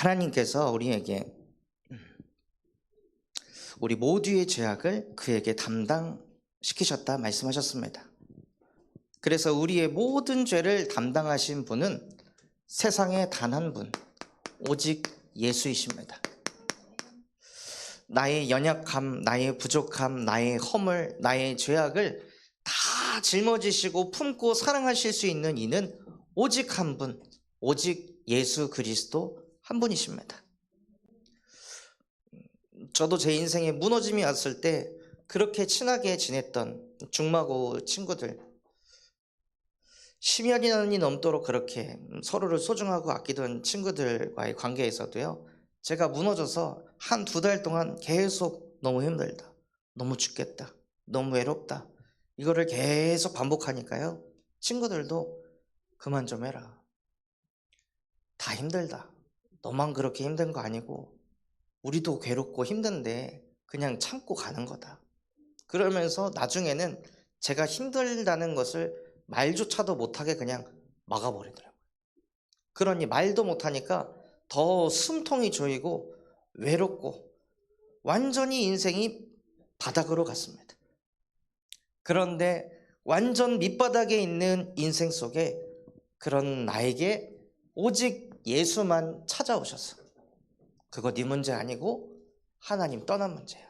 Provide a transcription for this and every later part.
하나님께서 우리에게 우리 모두의 죄악을 그에게 담당시키셨다 말씀하셨습니다. 그래서 우리의 모든 죄를 담당하신 분은 세상에 단 한 분, 오직 예수이십니다. 나의 연약함, 나의 부족함, 나의 허물, 나의 죄악을 다 짊어지시고 품고 사랑하실 수 있는 이는 오직 한 분, 오직 예수 그리스도 한 분이십니다. 저도 제 인생에 무너짐이 왔을 때 그렇게 친하게 지냈던 중마고 친구들, 10여 년이 넘도록 그렇게 서로를 소중하고 아끼던 친구들과의 관계에서도요, 제가 무너져서 한 두 달 동안 계속 너무 힘들다, 너무 죽겠다, 너무 외롭다, 이거를 계속 반복하니까요, 친구들도 그만 좀 해라, 다 힘들다, 너만 그렇게 힘든 거 아니고 우리도 괴롭고 힘든데 그냥 참고 가는 거다. 그러면서 나중에는 제가 힘들다는 것을 말조차도 못하게 그냥 막아버리더라고요. 그러니 말도 못하니까 더 숨통이 조이고 외롭고 완전히 인생이 바닥으로 갔습니다. 그런데 완전 밑바닥에 있는 인생 속에 그런 나에게 오직 예수만 찾아오셨어. 그거 네 문제 아니고 하나님 떠난 문제야.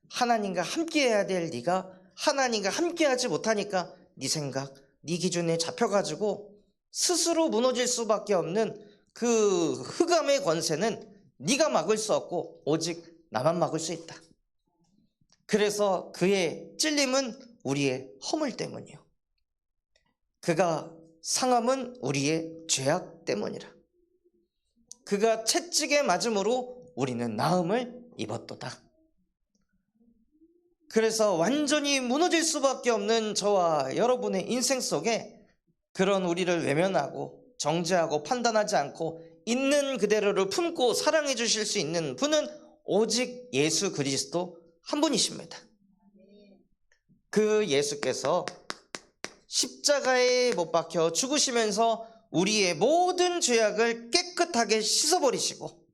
하나님과 함께 해야 될 네가 하나님과 함께 하지 못하니까 네 생각, 네 기준에 잡혀가지고 스스로 무너질 수밖에 없는 그 흑암의 권세는 네가 막을 수 없고 오직 나만 막을 수 있다. 그래서 그의 찔림은 우리의 허물 때문이요, 그가 상함은 우리의 죄악 때문이라. 그가 채찍에 맞음으로 우리는 나음을 입었도다. 그래서 완전히 무너질 수밖에 없는 저와 여러분의 인생 속에 그런 우리를 외면하고 정죄하고 판단하지 않고 있는 그대로를 품고 사랑해 주실 수 있는 분은 오직 예수 그리스도 한 분이십니다. 그 예수께서 십자가에 못 박혀 죽으시면서 우리의 모든 죄악을 깨끗하게 씻어버리시고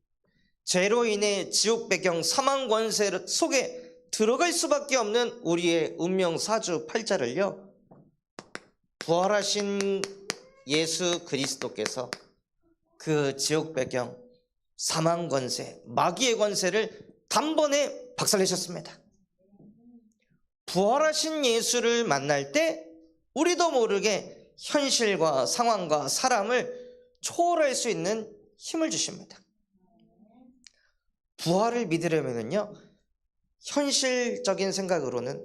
죄로 인해 지옥 배경 사망 권세 속에 들어갈 수밖에 없는 우리의 운명 사주 팔자를요, 부활하신 예수 그리스도께서 그 지옥 배경 사망 권세, 마귀의 권세를 단번에 박살내셨습니다. 부활하신 예수를 만날 때 우리도 모르게 현실과 상황과 사람을 초월할 수 있는 힘을 주십니다. 부활을 믿으려면요, 현실적인 생각으로는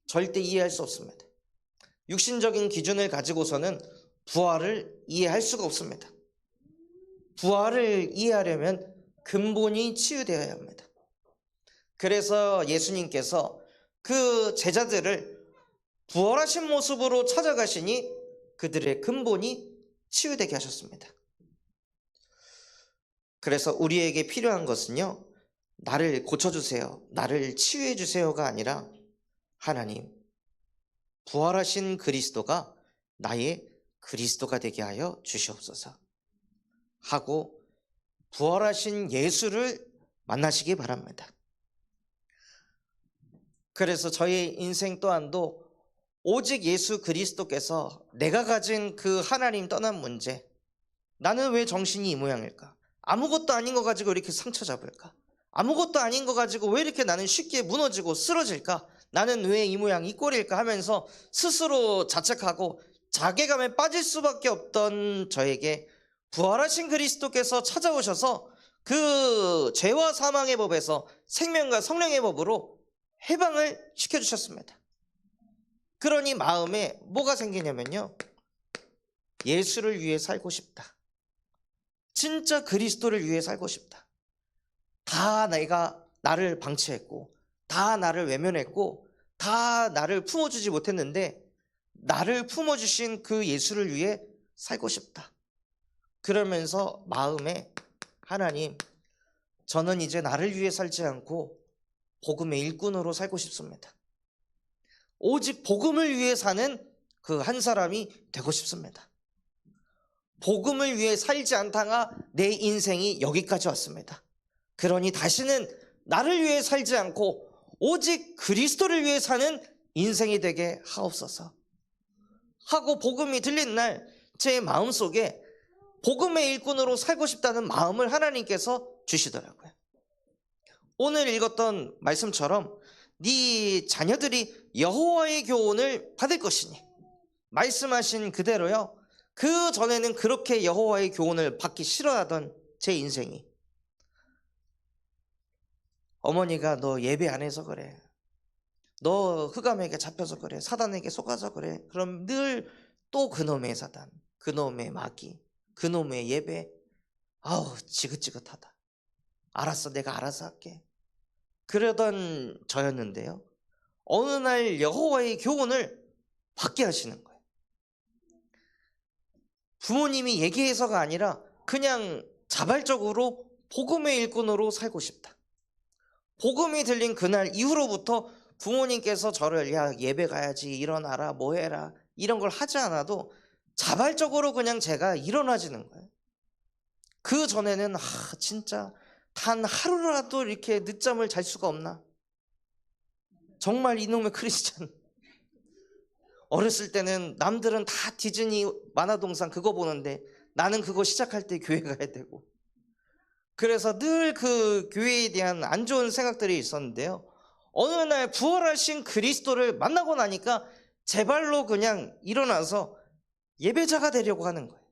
절대 이해할 수 없습니다. 육신적인 기준을 가지고서는 부활을 이해할 수가 없습니다. 부활을 이해하려면 근본이 치유되어야 합니다. 그래서 예수님께서 그 제자들을 부활하신 모습으로 찾아가시니 그들의 근본이 치유되게 하셨습니다. 그래서 우리에게 필요한 것은요, 나를 고쳐주세요, 나를 치유해주세요가 아니라 하나님, 부활하신 그리스도가 나의 그리스도가 되게 하여 주시옵소서 하고 부활하신 예수를 만나시기 바랍니다. 그래서 저의 인생 또한도 오직 예수 그리스도께서 내가 가진 그 하나님 떠난 문제, 나는 왜 정신이 이 모양일까? 아무것도 아닌 거 가지고 이렇게 상처 잡을까? 아무것도 아닌 거 가지고 왜 이렇게 나는 쉽게 무너지고 쓰러질까? 나는 왜 이 모양 이 꼴일까? 하면서 스스로 자책하고 자괴감에 빠질 수밖에 없던 저에게 부활하신 그리스도께서 찾아오셔서 그 죄와 사망의 법에서 생명과 성령의 법으로 해방을 시켜주셨습니다. 그러니 마음에 뭐가 생기냐면요, 예수를 위해 살고 싶다, 진짜 그리스도를 위해 살고 싶다. 다 내가 나를 방치했고 다 나를 외면했고 다 나를 품어주지 못했는데 나를 품어주신 그 예수를 위해 살고 싶다. 그러면서 마음에 하나님, 저는 이제 나를 위해 살지 않고 복음의 일꾼으로 살고 싶습니다. 오직 복음을 위해 사는 그 한 사람이 되고 싶습니다. 복음을 위해 살지 않다가 내 인생이 여기까지 왔습니다. 그러니 다시는 나를 위해 살지 않고 오직 그리스도를 위해 사는 인생이 되게 하옵소서 하고 복음이 들린 날 제 마음속에 복음의 일꾼으로 살고 싶다는 마음을 하나님께서 주시더라고요. 오늘 읽었던 말씀처럼 네 자녀들이 여호와의 교훈을 받을 것이니 말씀하신 그대로요. 그 전에는 그렇게 여호와의 교훈을 받기 싫어하던 제 인생이 어머니가 너 예배 안 해서 그래, 너 흑암에게 잡혀서 그래, 사단에게 속아서 그래. 그럼 늘 또 그놈의 사단, 그놈의 마귀, 그놈의 예배, 아우 지긋지긋하다, 알았어 내가 알아서 할게, 그러던 저였는데요, 어느 날 여호와의 교훈을 받게 하시는 거예요. 부모님이 얘기해서가 아니라 그냥 자발적으로 복음의 일꾼으로 살고 싶다. 복음이 들린 그날 이후로부터 부모님께서 저를 야 예배 가야지, 일어나라, 뭐 해라 이런 걸 하지 않아도 자발적으로 그냥 제가 일어나지는 거예요. 그 전에는 진짜 단 하루라도 이렇게 늦잠을 잘 수가 없나, 정말 이놈의 크리스찬. 어렸을 때는 남들은 다 디즈니 만화동산 그거 보는데 나는 그거 시작할 때 교회 가야 되고, 그래서 늘 그 교회에 대한 안 좋은 생각들이 있었는데요, 어느 날 부활하신 그리스도를 만나고 나니까 제 발로 그냥 일어나서 예배자가 되려고 하는 거예요.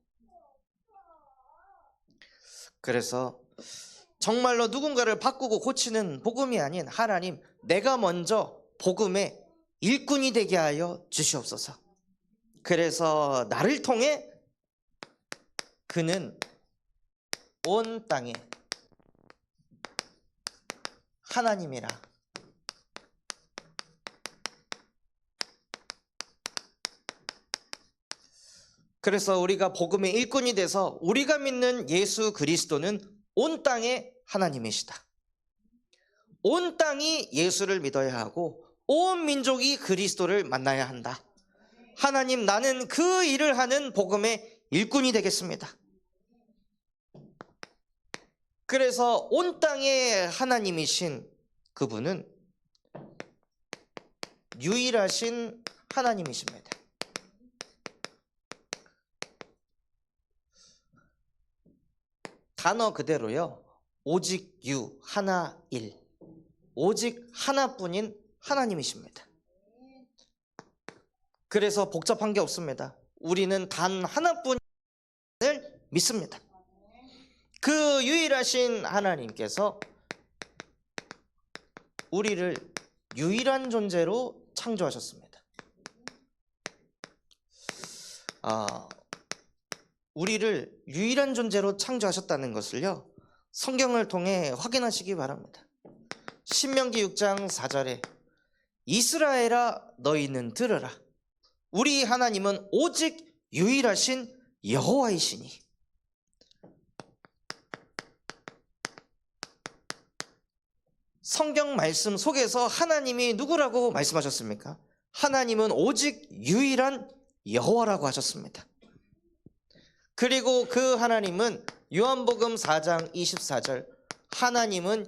그래서 정말로 누군가를 바꾸고 고치는 복음이 아닌 하나님, 내가 먼저 복음의 일꾼이 되게 하여 주시옵소서. 그래서 나를 통해 그는 온 땅에 하나님이라. 그래서 우리가 복음의 일꾼이 돼서 우리가 믿는 예수 그리스도는 온 땅의 하나님이시다. 온 땅이 예수를 믿어야 하고 온 민족이 그리스도를 만나야 한다. 하나님, 나는 그 일을 하는 복음의 일꾼이 되겠습니다. 그래서 온 땅의 하나님이신 그분은 유일하신 하나님이십니다. 단어 그대로요, 오직 유, 하나 일, 오직 하나뿐인 하나님이십니다. 그래서 복잡한 게 없습니다. 우리는 단 하나뿐을 믿습니다. 그 유일하신 하나님께서 우리를 유일한 존재로 창조하셨습니다. 우리를 유일한 존재로 창조하셨다는 것을요, 성경을 통해 확인하시기 바랍니다. 신명기 6장 4절에 이스라엘아 너희는 들으라, 우리 하나님은 오직 유일하신 여호와이시니. 성경 말씀 속에서 하나님이 누구라고 말씀하셨습니까? 하나님은 오직 유일한 여호와라고 하셨습니다. 그리고 그 하나님은 요한복음 4장 24절 하나님은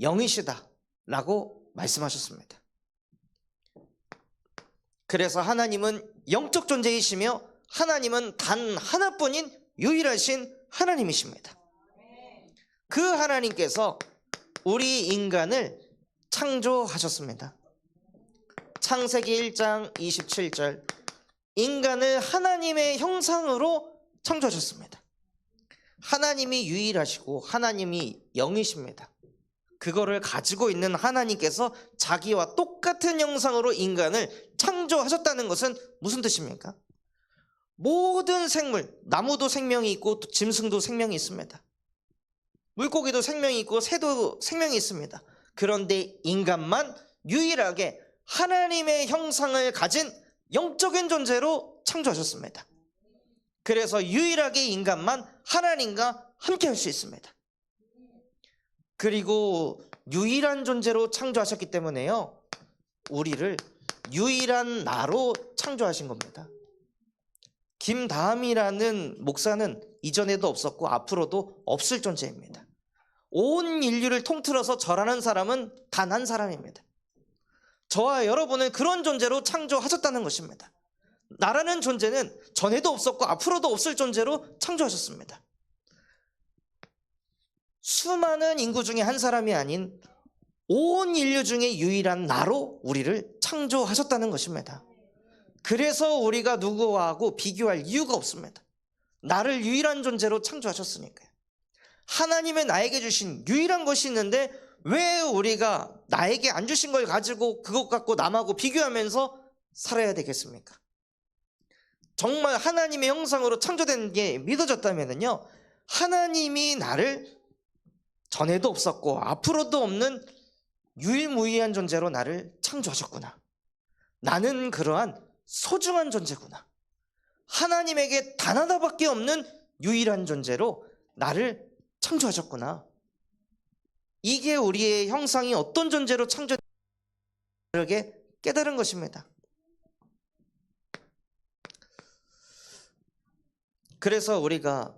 영이시다 라고 말씀하셨습니다. 그래서 하나님은 영적 존재이시며 하나님은 단 하나뿐인 유일하신 하나님이십니다. 그 하나님께서 우리 인간을 창조하셨습니다. 창세기 1장 27절 인간을 하나님의 형상으로 창조하셨습니다. 하나님이 유일하시고 하나님이 영이십니다. 그거를 가지고 있는 하나님께서 자기와 똑같은 형상으로 인간을 창조하셨다는 것은 무슨 뜻입니까? 모든 생물, 나무도 생명이 있고 짐승도 생명이 있습니다. 물고기도 생명이 있고 새도 생명이 있습니다. 그런데 인간만 유일하게 하나님의 형상을 가진 영적인 존재로 창조하셨습니다. 그래서 유일하게 인간만 하나님과 함께 할 수 있습니다. 그리고 유일한 존재로 창조하셨기 때문에요, 우리를 유일한 나로 창조하신 겁니다. 김다함이라는 목사는 이전에도 없었고 앞으로도 없을 존재입니다. 온 인류를 통틀어서 저라는 사람은 단 한 사람입니다. 저와 여러분은 그런 존재로 창조하셨다는 것입니다. 나라는 존재는 전에도 없었고 앞으로도 없을 존재로 창조하셨습니다. 수많은 인구 중에 한 사람이 아닌 온 인류 중에 유일한 나로 우리를 창조하셨다는 것입니다. 그래서 우리가 누구하고 비교할 이유가 없습니다. 나를 유일한 존재로 창조하셨으니까요. 하나님의 나에게 주신 유일한 것이 있는데 왜 우리가 나에게 안 주신 걸 가지고 그것 갖고 남하고 비교하면서 살아야 되겠습니까? 정말 하나님의 형상으로 창조된 게 믿어졌다면요, 하나님이 나를 전에도 없었고 앞으로도 없는 유일무이한 존재로 나를 창조하셨구나. 나는 그러한 소중한 존재구나. 하나님에게 단 하나밖에 없는 유일한 존재로 나를 창조하셨구나. 이게 우리의 형상이 어떤 존재로 창조되게 깨달은 것입니다. 그래서 우리가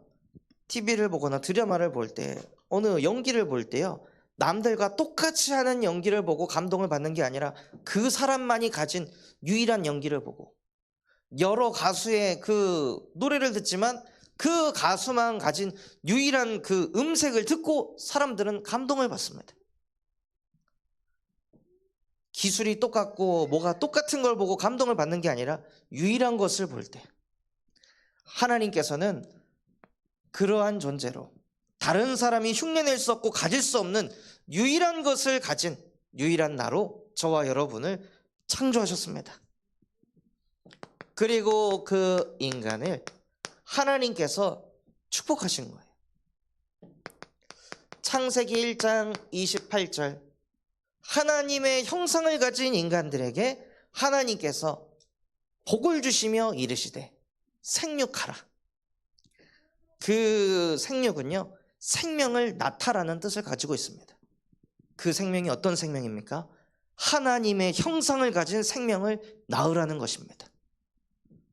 TV를 보거나 드라마를 볼 때, 어느 연기를 볼 때요, 남들과 똑같이 하는 연기를 보고 감동을 받는 게 아니라 그 사람만이 가진 유일한 연기를 보고, 여러 가수의 그 노래를 듣지만 그 가수만 가진 유일한 그 음색을 듣고 사람들은 감동을 받습니다. 기술이 똑같고 뭐가 똑같은 걸 보고 감동을 받는 게 아니라 유일한 것을 볼 때, 하나님께서는 그러한 존재로 다른 사람이 흉내낼 수 없고 가질 수 없는 유일한 것을 가진 유일한 나로 저와 여러분을 창조하셨습니다. 그리고 그 인간을 하나님께서 축복하신 거예요. 창세기 1장 28절, 하나님의 형상을 가진 인간들에게 하나님께서 복을 주시며 이르시되 생육하라. 그 생육은요, 생명을 낳다라는 뜻을 가지고 있습니다. 그 생명이 어떤 생명입니까? 하나님의 형상을 가진 생명을 낳으라는 것입니다.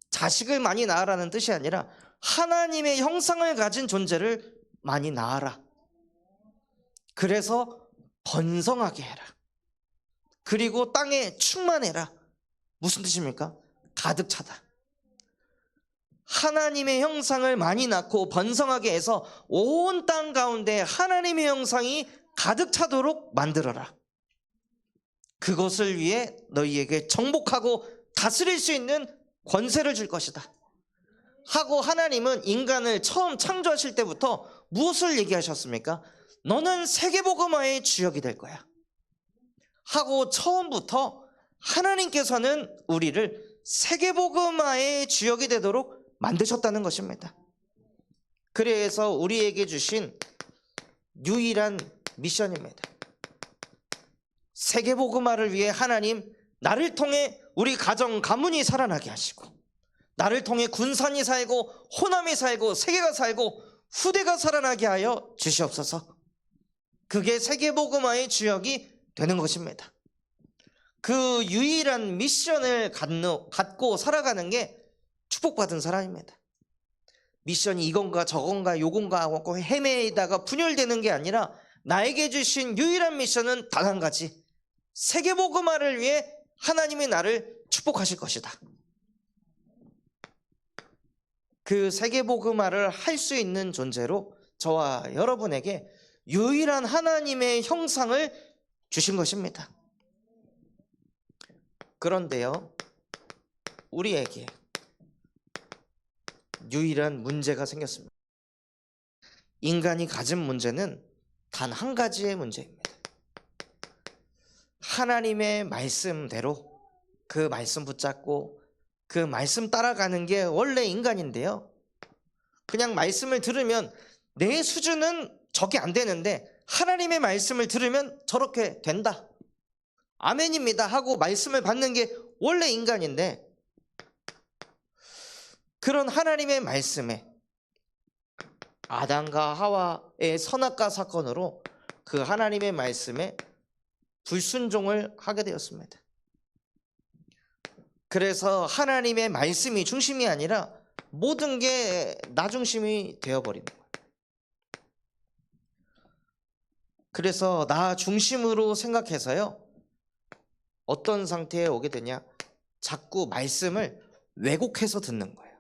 자식을 많이 낳으라는 뜻이 아니라 하나님의 형상을 가진 존재를 많이 낳아라. 그래서 번성하게 해라. 그리고 땅에 충만해라. 무슨 뜻입니까? 가득 차다. 하나님의 형상을 많이 낳고 번성하게 해서 온 땅 가운데 하나님의 형상이 가득 차도록 만들어라. 그것을 위해 너희에게 정복하고 다스릴 수 있는 권세를 줄 것이다 하고, 하나님은 인간을 처음 창조하실 때부터 무엇을 얘기하셨습니까? 너는 세계복음화의 주역이 될 거야 하고, 처음부터 하나님께서는 우리를 세계복음화의 주역이 되도록 만드셨다는 것입니다. 그래서 우리에게 주신 유일한 미션입니다. 세계복음화를 위해 하나님, 나를 통해 우리 가정 가문이 살아나게 하시고, 나를 통해 군산이 살고 호남이 살고 세계가 살고 후대가 살아나게 하여 주시옵소서. 그게 세계복음화의 주역이 되는 것입니다. 그 유일한 미션을 갖고 살아가는 게 축복받은 사람입니다. 미션이 이건가 저건가 요건가 하고 헤매다가 분열되는 게 아니라 나에게 주신 유일한 미션은 단 한 가지, 세계복음화를 위해 하나님이 나를 축복하실 것이다. 그 세계복음화를 할 수 있는 존재로 저와 여러분에게 유일한 하나님의 형상을 주신 것입니다. 그런데요, 우리에게 유일한 문제가 생겼습니다. 인간이 가진 문제는 단 한 가지의 문제입니다. 하나님의 말씀대로 그 말씀 붙잡고 그 말씀 따라가는 게 원래 인간인데요, 그냥 말씀을 들으면 내 수준은 저게 안 되는데 하나님의 말씀을 들으면 저렇게 된다, 아멘입니다 하고 말씀을 받는 게 원래 인간인데, 그런 하나님의 말씀에 아담과 하와의 선악과 사건으로 그 하나님의 말씀에 불순종을 하게 되었습니다. 그래서 하나님의 말씀이 중심이 아니라 모든 게 나 중심이 되어버리는 거예요. 그래서 나 중심으로 생각해서요, 어떤 상태에 오게 되냐, 자꾸 말씀을 왜곡해서 듣는 거예요.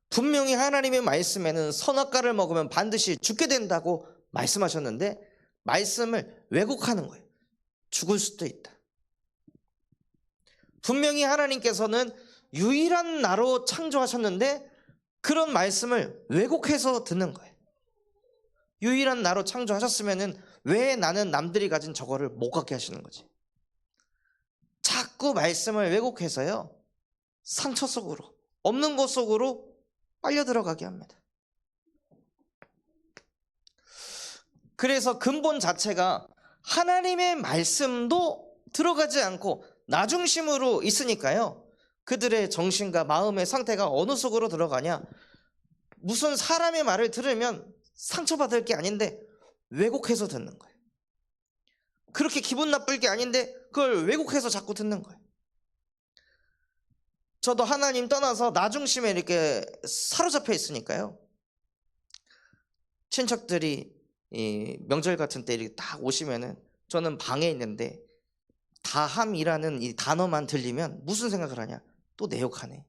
분명히 하나님의 말씀에는 선악과를 먹으면 반드시 죽게 된다고 말씀하셨는데 말씀을 왜곡하는 거예요. 죽을 수도 있다. 분명히 하나님께서는 유일한 나로 창조하셨는데 그런 말씀을 왜곡해서 듣는 거예요. 유일한 나로 창조하셨으면은 왜 나는 남들이 가진 저거를 못 갖게 하시는 거지? 자꾸 말씀을 왜곡해서요, 상처 속으로, 없는 곳 속으로 빨려 들어가게 합니다. 그래서 근본 자체가 하나님의 말씀도 들어가지 않고 나 중심으로 있으니까요, 그들의 정신과 마음의 상태가 어느 속으로 들어가냐, 무슨 사람의 말을 들으면 상처받을 게 아닌데 왜곡해서 듣는 거예요. 그렇게 기분 나쁠 게 아닌데 그걸 왜곡해서 자꾸 듣는 거예요. 저도 하나님 떠나서 나 중심에 이렇게 사로잡혀 있으니까요, 친척들이 이 명절 같은 때 이렇게 딱 오시면은 저는 방에 있는데 다함이라는 이 단어만 들리면 무슨 생각을 하냐, 또 내 욕하네,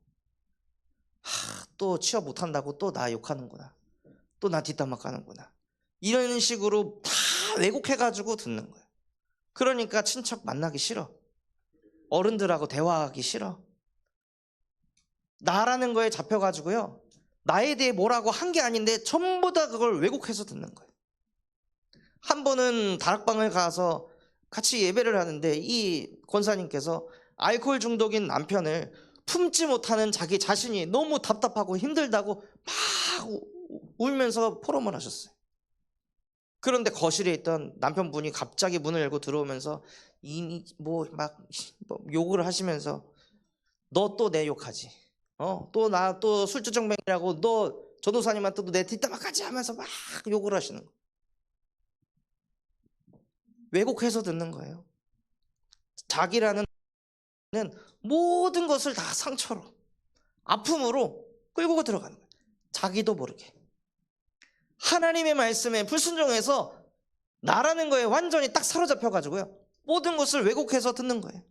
또 취업 못한다고 또 나 욕하는구나, 또 나 뒷담화 까는구나, 이런 식으로 다 왜곡해가지고 듣는 거예요. 그러니까 친척 만나기 싫어, 어른들하고 대화하기 싫어. 나라는 거에 잡혀가지고요, 나에 대해 뭐라고 한 게 아닌데 전부 다 그걸 왜곡해서 듣는 거예요. 한 번은 다락방을 가서 같이 예배를 하는데 이 권사님께서 알코올 중독인 남편을 품지 못하는 자기 자신이 너무 답답하고 힘들다고 막 울면서 포럼을 하셨어요. 그런데 거실에 있던 남편분이 갑자기 문을 열고 들어오면서 막 욕을 하시면서 너 또 내 욕하지, 또 나 또 술주정뱅이라고 너 전도사님한테도 내 뒷담화까지 하면서 막 욕을 하시는 거예요. 왜곡해서 듣는 거예요. 자기라는 모든 것을 다 상처로, 아픔으로 끌고 들어가는 거예요. 자기도 모르게. 하나님의 말씀에 불순종해서 나라는 거에 완전히 딱 사로잡혀가지고요, 모든 것을 왜곡해서 듣는 거예요.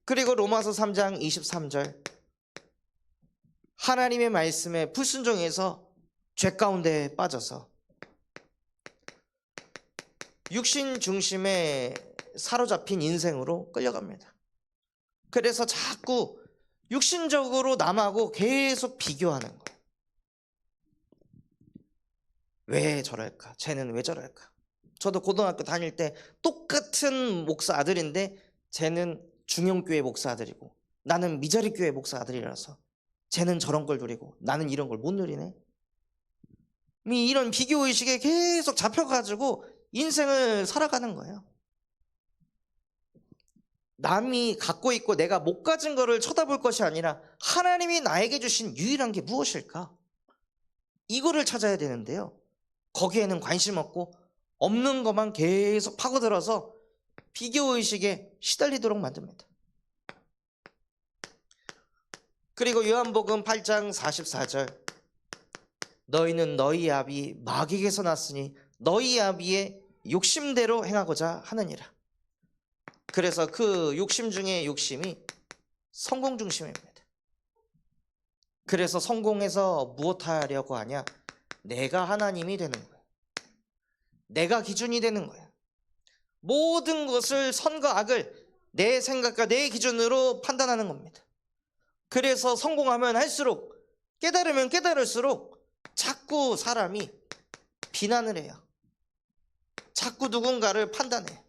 그리고 로마서 3장 23절, 하나님의 말씀에 불순종해서 죄 가운데 빠져서 육신 중심에 사로잡힌 인생으로 끌려갑니다. 그래서 자꾸 육신적으로 남하고 계속 비교하는 거예요. 왜 저럴까? 쟤는 왜 저럴까? 저도 고등학교 다닐 때 똑같은 목사 아들인데 쟤는 중형교회 목사 아들이고 나는 미자리 교회 목사 아들이라서 쟤는 저런 걸 누리고 나는 이런 걸 못 누리네. 이런 비교의식에 계속 잡혀가지고 인생을 살아가는 거예요. 남이 갖고 있고 내가 못 가진 거를 쳐다볼 것이 아니라 하나님이 나에게 주신 유일한 게 무엇일까? 이거를 찾아야 되는데요, 거기에는 관심 없고 없는 것만 계속 파고들어서 비교의식에 시달리도록 만듭니다. 그리고 요한복음 8장 44절, 너희는 너희 아비 마귀에게서 났으니 너희 아비의 욕심대로 행하고자 하느니라. 그래서 그 욕심 중에 욕심이 성공 중심입니다. 그래서 성공해서 무엇하려고 하냐, 내가 하나님이 되는 거예요. 내가 기준이 되는 거예요. 모든 것을 선과 악을 내 생각과 내 기준으로 판단하는 겁니다. 그래서 성공하면 할수록, 깨달으면 깨달을수록 자꾸 사람이 비난을 해요. 자꾸 누군가를 판단해요.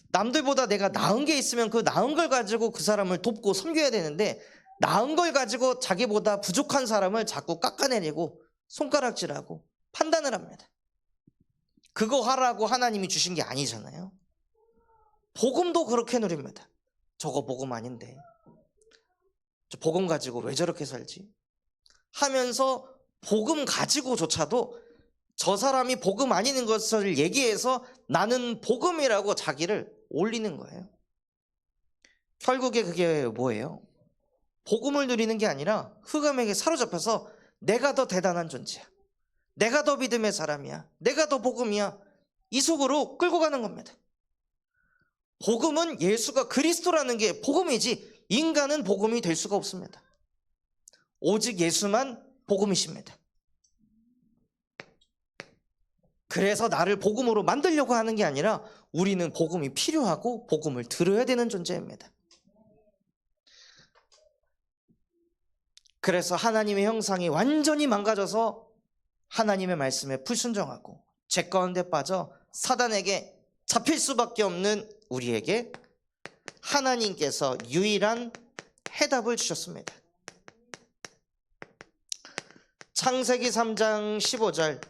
남들보다 내가 나은 게 있으면 그 나은 걸 가지고 그 사람을 돕고 섬겨야 되는데 나은 걸 가지고 자기보다 부족한 사람을 자꾸 깎아내리고 손가락질하고 판단을 합니다. 그거 하라고 하나님이 주신 게 아니잖아요. 복음도 그렇게 누립니다. 저거 복음 아닌데, 저 복음 가지고 왜 저렇게 살지 하면서 복음 가지고조차도 저 사람이 복음 아닌 것을 얘기해서 나는 복음이라고 자기를 올리는 거예요. 결국에 그게 뭐예요? 복음을 누리는 게 아니라 흑암에게 사로잡혀서 내가 더 대단한 존재야, 내가 더 믿음의 사람이야, 내가 더 복음이야, 이 속으로 끌고 가는 겁니다. 복음은 예수가 그리스도라는 게 복음이지 인간은 복음이 될 수가 없습니다. 오직 예수만 복음이십니다. 그래서 나를 복음으로 만들려고 하는 게 아니라 우리는 복음이 필요하고 복음을 들어야 되는 존재입니다. 그래서 하나님의 형상이 완전히 망가져서 하나님의 말씀에 불순종하고 죄 가운데 빠져 사단에게 잡힐 수밖에 없는 우리에게 하나님께서 유일한 해답을 주셨습니다. 창세기 3장 15절,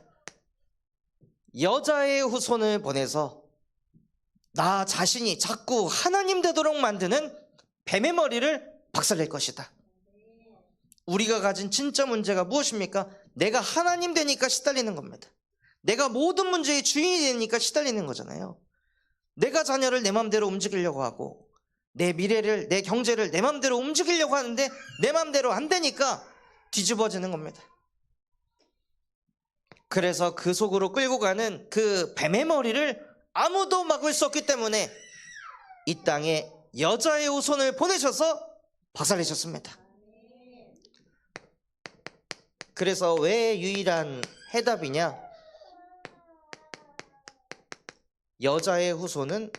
여자의 후손을 보내서 나 자신이 자꾸 하나님 되도록 만드는 뱀의 머리를 박살낼 것이다. 우리가 가진 진짜 문제가 무엇입니까? 내가 하나님 되니까 시달리는 겁니다. 내가 모든 문제의 주인이 되니까 시달리는 거잖아요. 내가 자녀를 내 맘대로 움직이려고 하고 내 미래를, 내 경제를 내 맘대로 움직이려고 하는데 내 맘대로 안 되니까 뒤집어지는 겁니다. 그래서 그 속으로 끌고 가는 그 뱀의 머리를 아무도 막을 수 없기 때문에 이 땅에 여자의 후손을 보내셔서 박살내셨습니다. 그래서 왜 유일한 해답이냐? 여자의 후손은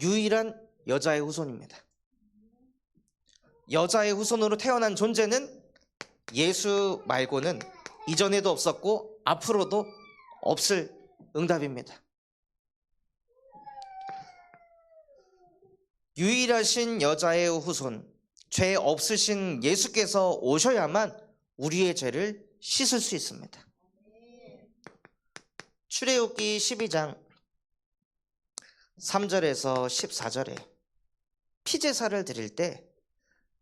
유일한 여자의 후손입니다. 여자의 후손으로 태어난 존재는 예수 말고는 이전에도 없었고 앞으로도 없을 응답입니다. 유일하신 여자의 후손, 죄 없으신 예수께서 오셔야만 우리의 죄를 씻을 수 있습니다. 출애굽기 12장 3절에서 14절에 피제사를 드릴 때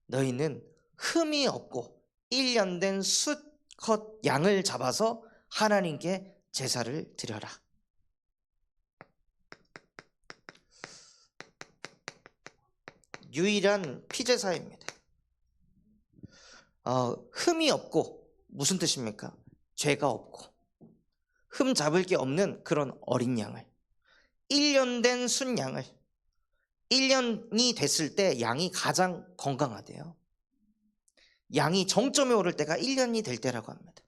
너희는 흠이 없고 1년 된 수컷 양을 잡아서 하나님께 제사를 드려라. 유일한 피제사입니다. 흠이 없고 무슨 뜻입니까? 죄가 없고 흠 잡을 게 없는 그런 어린 양을, 1년 된 순양을, 1년이 됐을 때 양이 가장 건강하대요. 양이 정점에 오를 때가 1년이 될 때라고 합니다.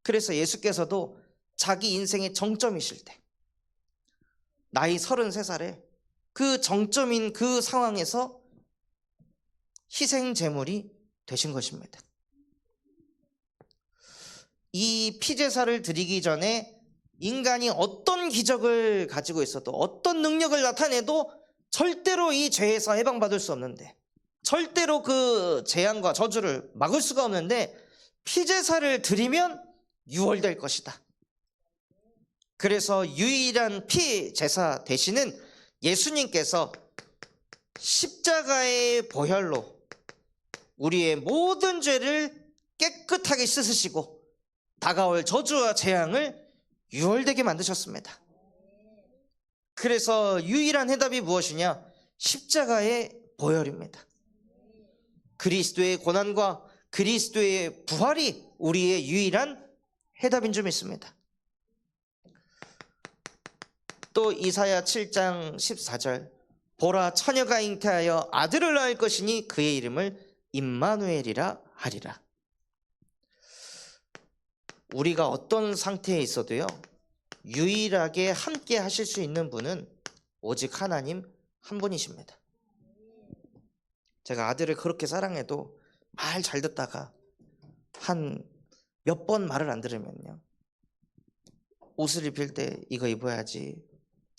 그래서 예수께서도 자기 인생의 정점이실 때 나이 33살에 그 정점인 그 상황에서 희생 제물이 되신 것입니다. 이 피제사를 드리기 전에 인간이 어떤 기적을 가지고 있어도 어떤 능력을 나타내도 절대로 이 죄에서 해방받을 수 없는데, 절대로 그 재앙과 저주를 막을 수가 없는데 피제사를 드리면 유월될 것이다. 그래서 유일한 피제사 되시는 예수님께서 십자가의 보혈로 우리의 모든 죄를 깨끗하게 씻으시고 다가올 저주와 재앙을 유월되게 만드셨습니다. 그래서 유일한 해답이 무엇이냐? 십자가의 보혈입니다. 그리스도의 고난과 그리스도의 부활이 우리의 유일한 해답인 줄 믿습니다. 또 이사야 7장 14절, 보라 처녀가 잉태하여 아들을 낳을 것이니 그의 이름을 임마누엘이라 하리라. 우리가 어떤 상태에 있어도요, 유일하게 함께 하실 수 있는 분은 오직 하나님 한 분이십니다. 제가 아들을 그렇게 사랑해도 말 잘 듣다가 한 몇 번 말을 안 들으면요, 옷을 입힐 때 이거 입어야지,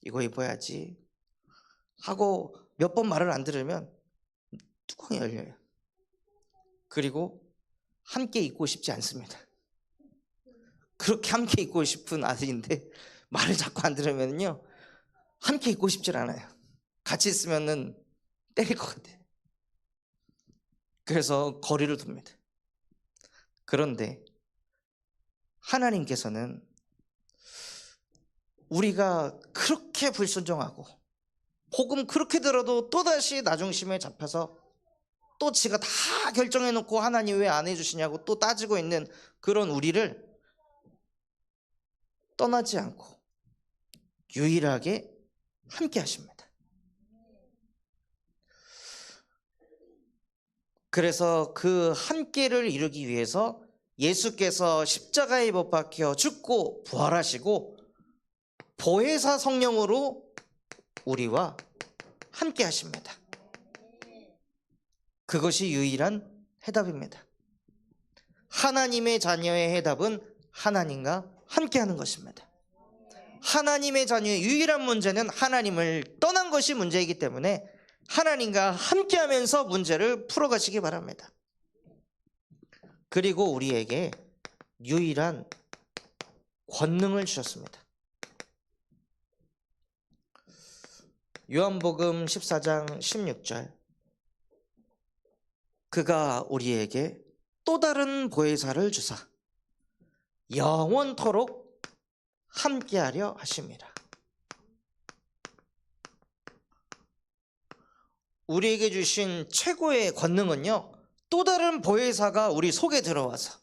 이거 입어야지 하고 몇 번 말을 안 들으면 뚜껑이 열려요. 그리고 함께 있고 싶지 않습니다. 그렇게 함께 있고 싶은 아들인데 말을 자꾸 안 들으면요, 함께 있고 싶질 않아요. 같이 있으면은 때릴 것 같아요. 그래서 거리를 둡니다. 그런데 하나님께서는 우리가 그렇게 불순종하고 복음 그렇게 들어도 또다시 나중심에 잡혀서 또 지가 다 결정해놓고 하나님 왜 안 해주시냐고 또 따지고 있는 그런 우리를 떠나지 않고 유일하게 함께 하십니다. 그래서 그 함께를 이루기 위해서 예수께서 십자가에 못 박혀 죽고 부활하시고 보혜사 성령으로 우리와 함께 하십니다. 그것이 유일한 해답입니다. 하나님의 자녀의 해답은 하나님과 함께하는 것입니다. 하나님의 자녀의 유일한 문제는 하나님을 떠난 것이 문제이기 때문에 하나님과 함께하면서 문제를 풀어가시기 바랍니다. 그리고 우리에게 유일한 권능을 주셨습니다. 요한복음 14장 16절, 그가 우리에게 또 다른 보혜사를 주사 영원토록 함께하려 하심이라. 우리에게 주신 최고의 권능은요, 또 다른 보혜사가 우리 속에 들어와서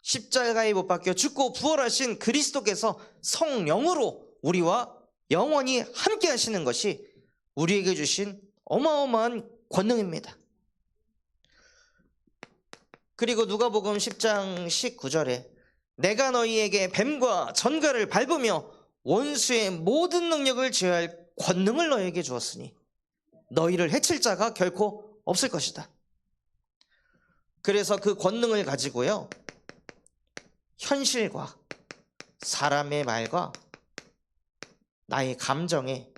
십자가에 못 박혀 죽고 부활하신 그리스도께서 성령으로 우리와 영원히 함께 하시는 것이 우리에게 주신 어마어마한 권능입니다. 그리고 누가복음 10장 19절에 내가 너희에게 뱀과 전갈을 밟으며 원수의 모든 능력을 제어할 권능을 너희에게 주었으니 너희를 해칠 자가 결코 없을 것이다. 그래서 그 권능을 가지고요, 현실과 사람의 말과 나의 감정에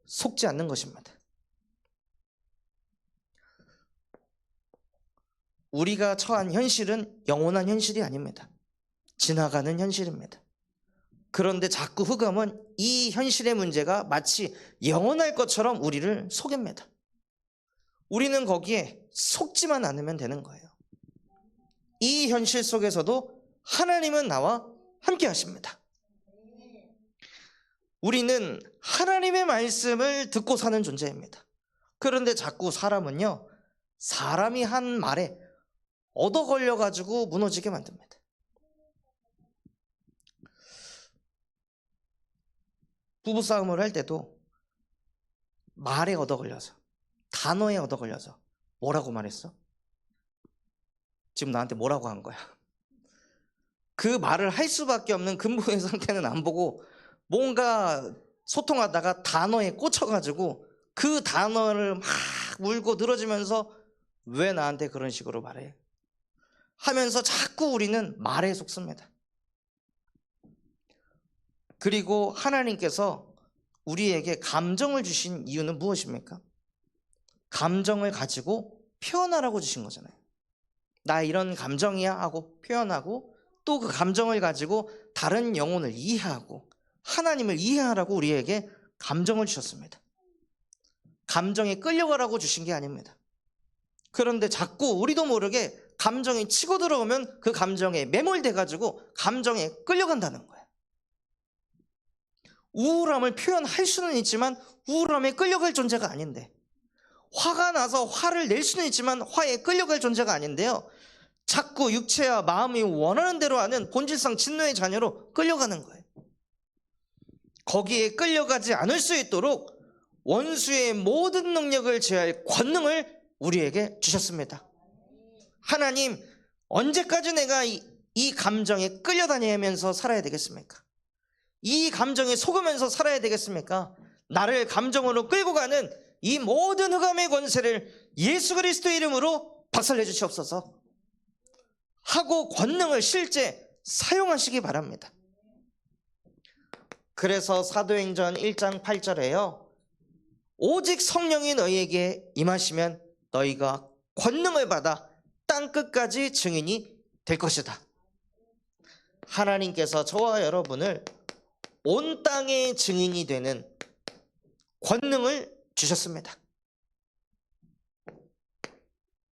속지 않는 것입니다. 우리가 처한 현실은 영원한 현실이 아닙니다. 지나가는 현실입니다. 그런데 자꾸 흑암은 이 현실의 문제가 마치 영원할 것처럼 우리를 속입니다. 우리는 거기에 속지만 않으면 되는 거예요. 이 현실 속에서도 하나님은 나와 함께 하십니다. 우리는 하나님의 말씀을 듣고 사는 존재입니다. 그런데 자꾸 사람은요, 사람이 한 말에 얻어 걸려가지고 무너지게 만듭니다. 부부싸움을 할 때도 말에 얻어 걸려서, 단어에 얻어 걸려서 뭐라고 말했어? 지금 나한테 뭐라고 한 거야? 그 말을 할 수밖에 없는 근본의 상태는 안 보고 뭔가 소통하다가 단어에 꽂혀가지고 그 단어를 막 물고 늘어지면서 왜 나한테 그런 식으로 말해? 하면서 자꾸 우리는 말에 속습니다. 그리고 하나님께서 우리에게 감정을 주신 이유는 무엇입니까? 감정을 가지고 표현하라고 주신 거잖아요. 나 이런 감정이야 하고 표현하고, 또 그 감정을 가지고 다른 영혼을 이해하고 하나님을 이해하라고 우리에게 감정을 주셨습니다. 감정에 끌려가라고 주신 게 아닙니다. 그런데 자꾸 우리도 모르게 감정이 치고 들어오면 그 감정에 매몰돼가지고 감정에 끌려간다는 거예요. 우울함을 표현할 수는 있지만 우울함에 끌려갈 존재가 아닌데, 화가 나서 화를 낼 수는 있지만 화에 끌려갈 존재가 아닌데요, 자꾸 육체와 마음이 원하는 대로 하는 본질상 진노의 자녀로 끌려가는 거예요. 거기에 끌려가지 않을 수 있도록 원수의 모든 능력을 제어할 권능을 우리에게 주셨습니다. 하나님, 언제까지 내가 이 감정에 끌려다니면서 살아야 되겠습니까? 이 감정에 속으면서 살아야 되겠습니까? 나를 감정으로 끌고 가는 이 모든 흑암의 권세를 예수 그리스도의 이름으로 박살내 주시옵소서 하고 권능을 실제 사용하시기 바랍니다. 그래서 사도행전 1장 8절에요, 오직 성령이 너희에게 임하시면 너희가 권능을 받아 땅끝까지 증인이 될 것이다. 하나님께서 저와 여러분을 온 땅의 증인이 되는 권능을 주셨습니다.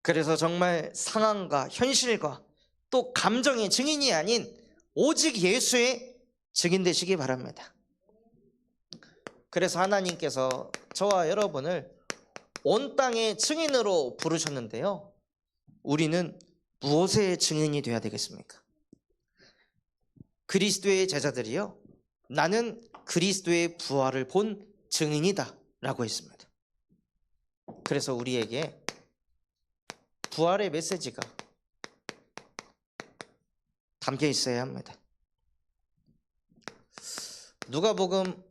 그래서 정말 상황과 현실과 또 감정의 증인이 아닌 오직 예수의 증인 되시기 바랍니다. 그래서 하나님께서 저와 여러분을 온 땅의 증인으로 부르셨는데요. 우리는 무엇의 증인이 되어야 되겠습니까? 그리스도의 제자들이요, 나는 그리스도의 부활을 본 증인이다 라고 했습니다. 그래서 우리에게 부활의 메시지가 담겨 있어야 합니다. 누가복음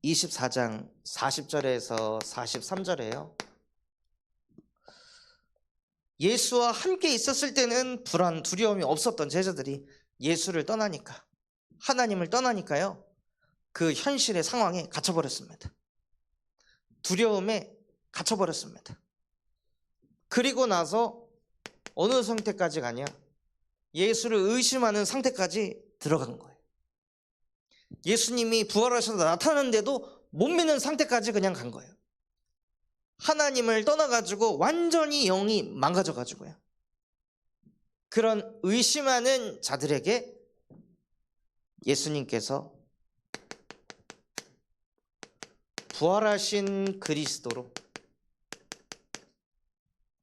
24장 40절에서 43절에요. 예수와 함께 있었을 때는 불안, 두려움이 없었던 제자들이 예수를 떠나니까, 하나님을 떠나니까요, 그 현실의 상황에 갇혀버렸습니다. 두려움에 갇혀버렸습니다. 그리고 나서 어느 상태까지 가냐? 예수를 의심하는 상태까지 들어간 거예요. 예수님이 부활하셔서 나타나는데도 못 믿는 상태까지 그냥 간 거예요. 하나님을 떠나가지고 완전히 영이 망가져가지고요. 그런 의심하는 자들에게 예수님께서 부활하신 그리스도로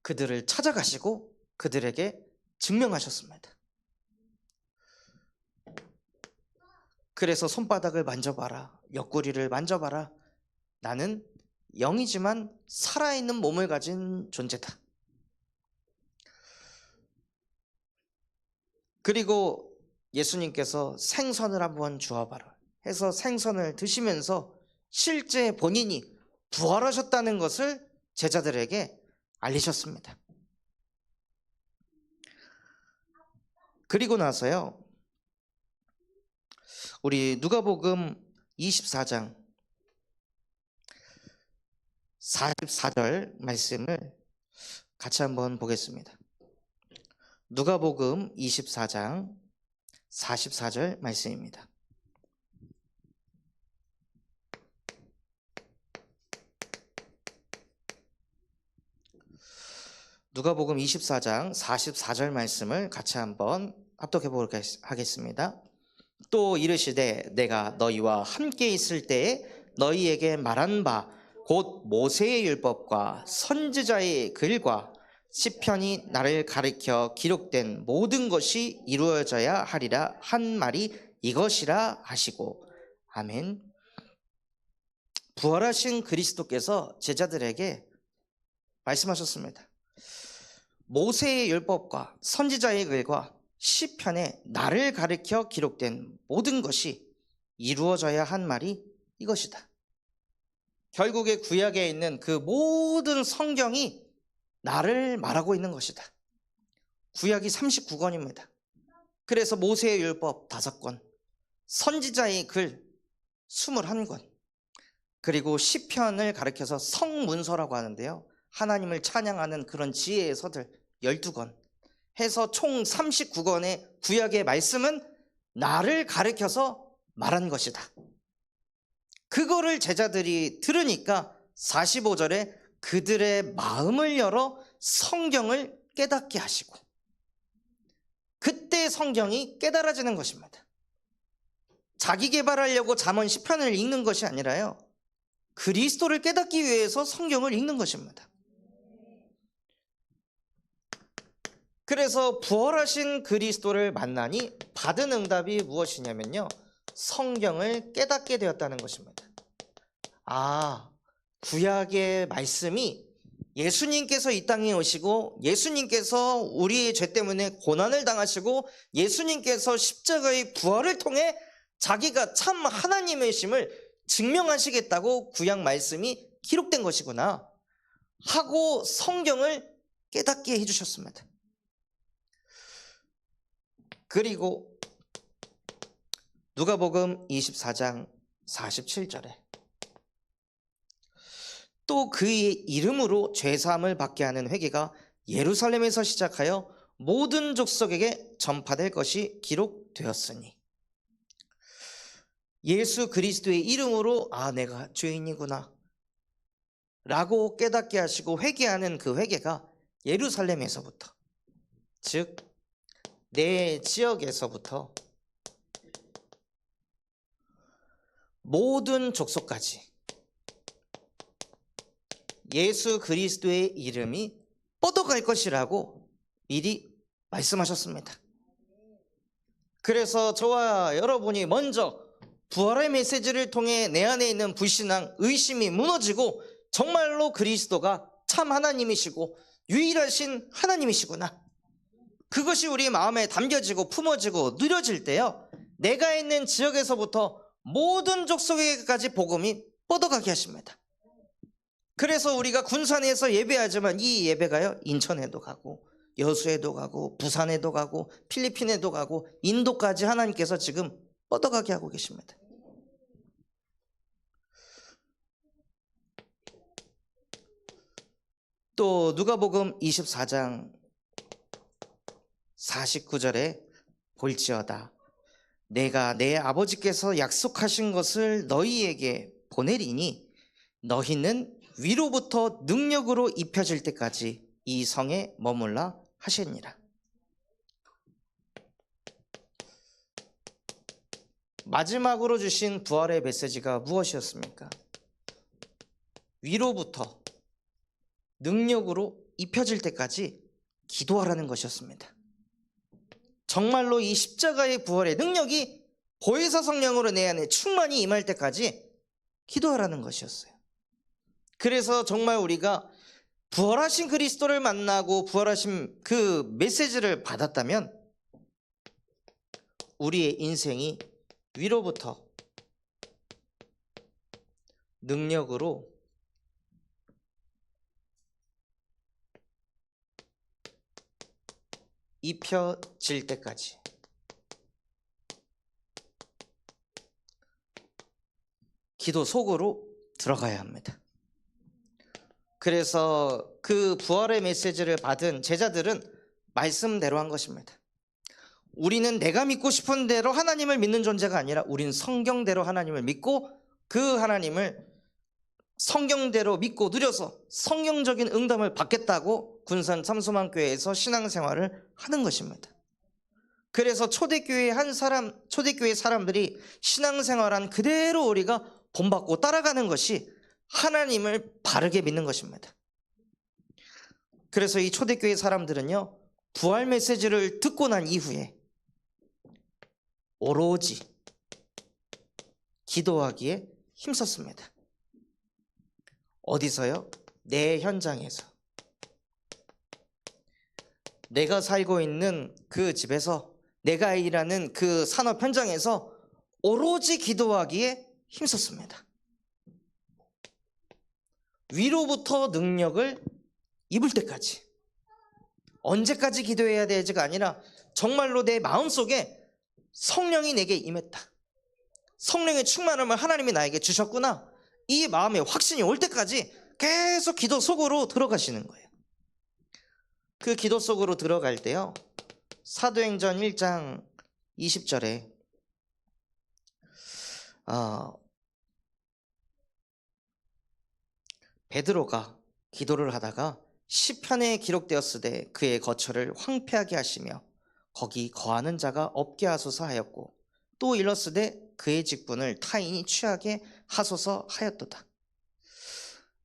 그들을 찾아가시고 그들에게 증명하셨습니다. 그래서 손바닥을 만져봐라, 옆구리를 만져봐라. 나는 영이지만 살아있는 몸을 가진 존재다. 그리고 예수님께서 생선을 한번 주어봐라 해서 생선을 드시면서 실제 본인이 부활하셨다는 것을 제자들에게 알리셨습니다. 그리고 나서요, 우리 누가복음 24장 44절 말씀을 같이 한번 보겠습니다. 누가복음 24장 44절 말씀입니다. 누가복음 24장 44절 말씀을 같이 한번 합독해 보도록 하겠습니다. 또 이르시되 내가 너희와 함께 있을 때에 너희에게 말한 바 곧 모세의 율법과 선지자의 글과 시편이 나를 가리켜 기록된 모든 것이 이루어져야 하리라 한 말이 이것이라 하시고. 아멘. 부활하신 그리스도께서 제자들에게 말씀하셨습니다. 모세의 율법과 선지자의 글과 시편에 나를 가리켜 기록된 모든 것이 이루어져야 한 말이 이것이다. 결국에 구약에 있는 그 모든 성경이 나를 말하고 있는 것이다. 구약이 39권입니다. 그래서 모세의 율법 5권, 선지자의 글 21권, 그리고 시편을 가리켜서 성문서라고 하는데요, 하나님을 찬양하는 그런 지혜의 서들 12권 해서 총 39권의 구약의 말씀은 나를 가리켜서 말한 것이다. 그거를 제자들이 들으니까 45절에 그들의 마음을 열어 성경을 깨닫게 하시고, 그때 성경이 깨달아지는 것입니다. 자기 개발하려고 잠언 시편을 읽는 것이 아니라요, 그리스도를 깨닫기 위해서 성경을 읽는 것입니다. 그래서 부활하신 그리스도를 만나니 받은 응답이 무엇이냐면요, 성경을 깨닫게 되었다는 것입니다. 구약의 말씀이 예수님께서 이 땅에 오시고 예수님께서 우리의 죄 때문에 고난을 당하시고 예수님께서 십자가의 부활을 통해 자기가 참 하나님이심을 증명하시겠다고 구약 말씀이 기록된 것이구나 하고 성경을 깨닫게 해주셨습니다. 그리고 누가복음 24장 47절에 또 그의 이름으로 죄사함을 받게 하는 회개가 예루살렘에서 시작하여 모든 족속에게 전파될 것이 기록되었으니, 예수 그리스도의 이름으로 내가 죄인이구나 라고 깨닫게 하시고 회개하는 그 회개가 예루살렘에서부터, 즉 내 지역에서부터 모든 족속까지 예수 그리스도의 이름이 뻗어갈 것이라고 미리 말씀하셨습니다. 그래서 저와 여러분이 먼저 부활의 메시지를 통해 내 안에 있는 불신앙, 의심이 무너지고 정말로 그리스도가 참 하나님이시고 유일하신 하나님이시구나, 그것이 우리 마음에 담겨지고 품어지고 누려질 때요, 내가 있는 지역에서부터 모든 족속에게까지 복음이 뻗어가게 하십니다. 그래서 우리가 군산에서 예배하지만 이 예배가요, 인천에도 가고 여수에도 가고 부산에도 가고 필리핀에도 가고 인도까지 하나님께서 지금 뻗어가게 하고 계십니다. 또 누가복음 24장 49절에 볼지어다 내가 내 아버지께서 약속하신 것을 너희에게 보내리니 너희는 위로부터 능력으로 입혀질 때까지 이 성에 머물라 하시니라. 마지막으로 주신 부활의 메시지가 무엇이었습니까? 위로부터 능력으로 입혀질 때까지 기도하라는 것이었습니다. 정말로 이 십자가의 부활의 능력이 보혜사 성령으로 내 안에 충만히 임할 때까지 기도하라는 것이었어요. 그래서 정말 우리가 부활하신 그리스도를 만나고 부활하신 그 메시지를 받았다면 우리의 인생이 위로부터 능력으로 입혀질 때까지 기도 속으로 들어가야 합니다. 그래서 그 부활의 메시지를 받은 제자들은 말씀대로 한 것입니다. 우리는 내가 믿고 싶은 대로 하나님을 믿는 존재가 아니라 우리는 성경대로 하나님을 믿고 그 하나님을 성경대로 믿고 누려서 성경적인 응답을 받겠다고 군산 참소만교회에서 신앙생활을 하는 것입니다. 그래서 초대교회 사람들이 신앙생활한 그대로 우리가 본받고 따라가는 것이 하나님을 바르게 믿는 것입니다. 그래서 이 초대교회 사람들은요, 부활 메시지를 듣고 난 이후에 오로지 기도하기에 힘썼습니다. 어디서요? 내 현장에서, 내가 살고 있는 그 집에서, 내가 일하는 그 산업 현장에서 오로지 기도하기에 힘썼습니다. 위로부터 능력을 입을 때까지. 언제까지 기도해야 되지가 아니라 정말로 내 마음속에 성령이 내게 임했다, 성령의 충만함을 하나님이 나에게 주셨구나, 이 마음에 확신이 올 때까지 계속 기도 속으로 들어가시는 거예요. 그 기도 속으로 들어갈 때요, 사도행전 1장 20절에 베드로가 기도를 하다가 시편에 기록되었으되 그의 거처를 황폐하게 하시며 거기 거하는 자가 없게 하소서 하였고 또 일렀으되 그의 직분을 타인이 취하게 하소서 하였도다.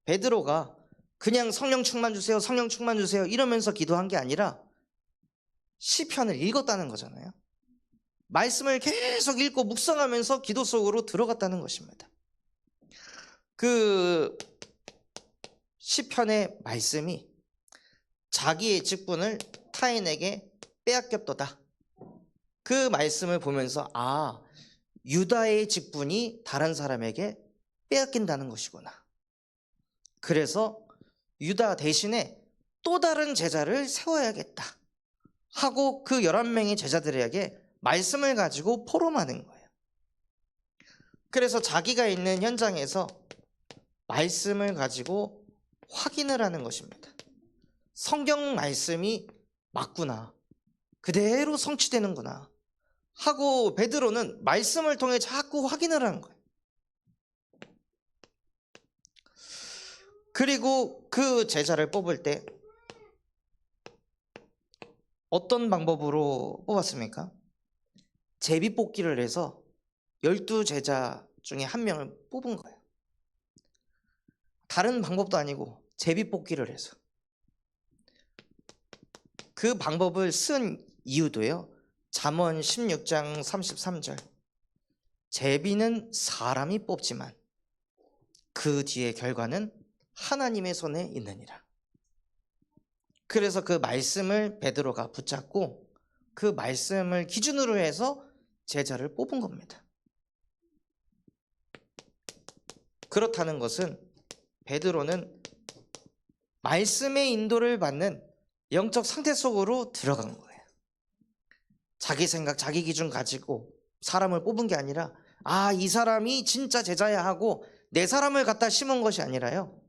베드로가 그냥 성령 충만 주세요, 성령 충만 주세요 이러면서 기도한 게 아니라 시편을 읽었다는 거잖아요. 말씀을 계속 읽고 묵상하면서 기도 속으로 들어갔다는 것입니다. 그 시편의 말씀이 자기의 직분을 타인에게 빼앗겼도다, 그 말씀을 보면서 유다의 직분이 다른 사람에게 빼앗긴다는 것이구나, 그래서 유다 대신에 또 다른 제자를 세워야겠다 하고 그 11명의 제자들에게 말씀을 가지고 포럼하는 거예요. 그래서 자기가 있는 현장에서 말씀을 가지고 확인을 하는 것입니다. 성경 말씀이 맞구나, 그대로 성취되는구나 하고 베드로는 말씀을 통해 자꾸 확인을 하는 거예요. 그리고 그 제자를 뽑을 때 어떤 방법으로 뽑았습니까? 제비뽑기를 해서 12제자 중에 한 명을 뽑은 거예요. 다른 방법도 아니고 제비뽑기를 해서. 그 방법을 쓴 이유도요. 잠언 16장 33절. 제비는 사람이 뽑지만 그 뒤의 결과는 하나님의 손에 있느니라. 그래서 그 말씀을 베드로가 붙잡고 그 말씀을 기준으로 해서 제자를 뽑은 겁니다. 그렇다는 것은 베드로는 말씀의 인도를 받는 영적 상태 속으로 들어간 거예요. 자기 생각, 자기 기준 가지고 사람을 뽑은 게 아니라 이 사람이 진짜 제자야 하고 내 사람을 갖다 심은 것이 아니라요.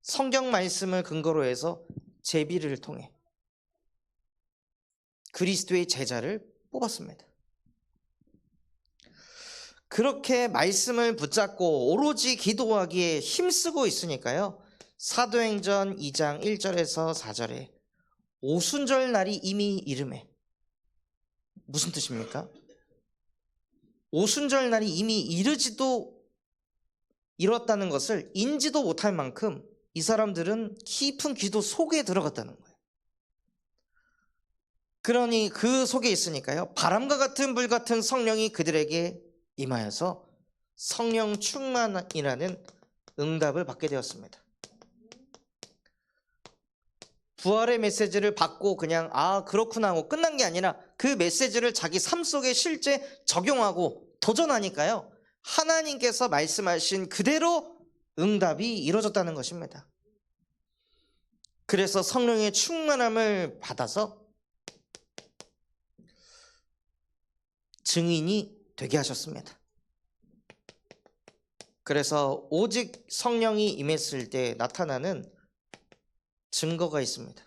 성경 말씀을 근거로 해서 제비를 통해 그리스도의 제자를 뽑았습니다. 그렇게 말씀을 붙잡고 오로지 기도하기에 힘쓰고 있으니까요. 사도행전 2장 1절에서 4절에 오순절 날이 이미 이르매. 무슨 뜻입니까? 오순절 날이 이미 이뤘다는 것을 인지도 못할 만큼 이 사람들은 깊은 기도 속에 들어갔다는 거예요. 그러니 그 속에 있으니까요. 바람과 같은 불 같은 성령이 그들에게 임하여서 성령 충만이라는 응답을 받게 되었습니다. 부활의 메시지를 받고 그냥 그렇구나 하고 끝난 게 아니라 그 메시지를 자기 삶 속에 실제 적용하고 도전하니까요. 하나님께서 말씀하신 그대로 응답이 이루어졌다는 것입니다. 그래서 성령의 충만함을 받아서 증인이 되게 하셨습니다. 그래서 오직 성령이 임했을 때 나타나는 증거가 있습니다.